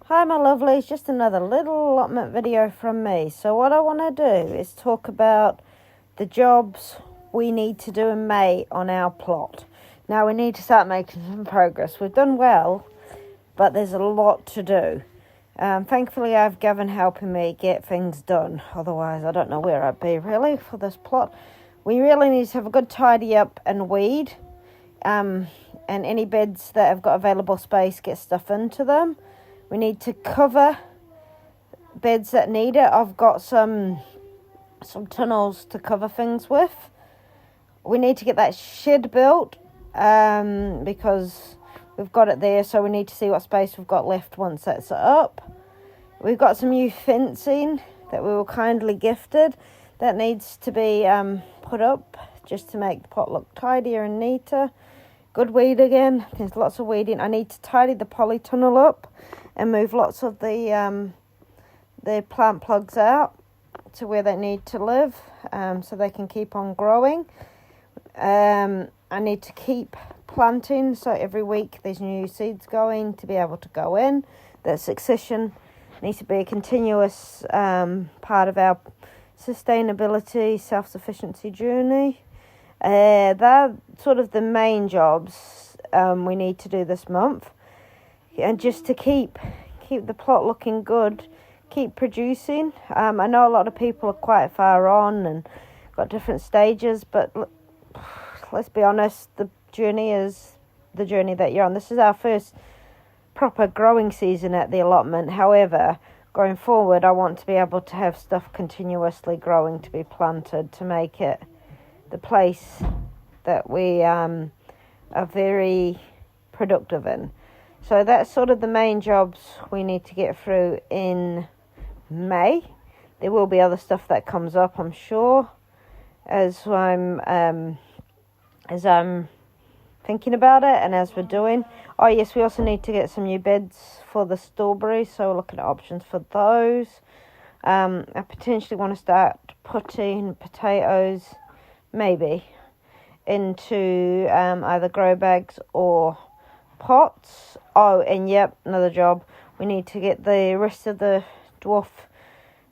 Hi my lovelies, just another little allotment video from me. So what I want to do is talk about the jobs we need to do in May on our plot. Now we need to start making some progress. We've done well, but there's a lot to do. Thankfully I have Gavin helping me get things done. Otherwise I don't know where I'd be really for this plot. We really need to have a good tidy up and weed. And any beds that have got available space, get stuff into them. We need to cover beds that need it. I've got some tunnels to cover things with. We need to get that shed built because we've got it there, so we need to see what space we've got left once that's up. We've got some new fencing that we were kindly gifted that needs to be put up just to make the plot look tidier and neater. Good weed again. There's lots of weeding. I need to tidy the polytunnel up and move lots of the plant plugs out to where they need to live so they can keep on growing. I need to keep planting, so every week there's new seeds going to be able to go in. That succession needs to be a continuous part of our sustainability, self-sufficiency journey. They're sort of the main jobs we need to do this month. And just to keep the plot looking good, keep producing. I know a lot of people are quite far on and got different stages, but let's be honest, the journey is the journey that you're on. This is our first proper growing season at the allotment. However, going forward, I want to be able to have stuff continuously growing to be planted to make it the place that we are very productive in. So that's sort of the main jobs we need to get through in May. There will be other stuff that comes up, I'm sure, as I'm thinking about it and as we're doing. Oh yes, we also need to get some new beds for the strawberries, so we're looking at options for those. I potentially want to start putting potatoes, maybe, into either grow bags or pots. Oh, and yep, another job. We need to get the rest of the dwarf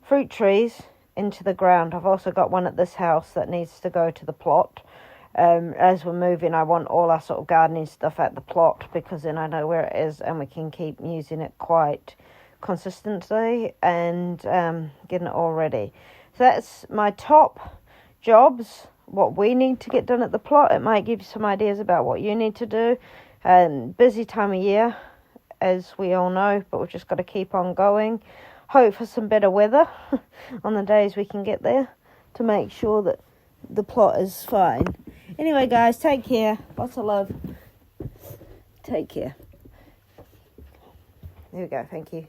fruit trees into the ground. I've also got one at this house that needs to go to the plot. As we're moving, I want all our sort of gardening stuff at the plot because then I know where it is and we can keep using it quite consistently and getting it all ready. So that's my top jobs, what we need to get done at the plot. It might give you some ideas about what you need to do. Busy time of year, as we all know, but we've just got to keep on going. Hope for some better weather on the days we can get there to make sure that the plot is fine. Anyway, guys, take care. Lots of love. Take care. There we go. Thank you.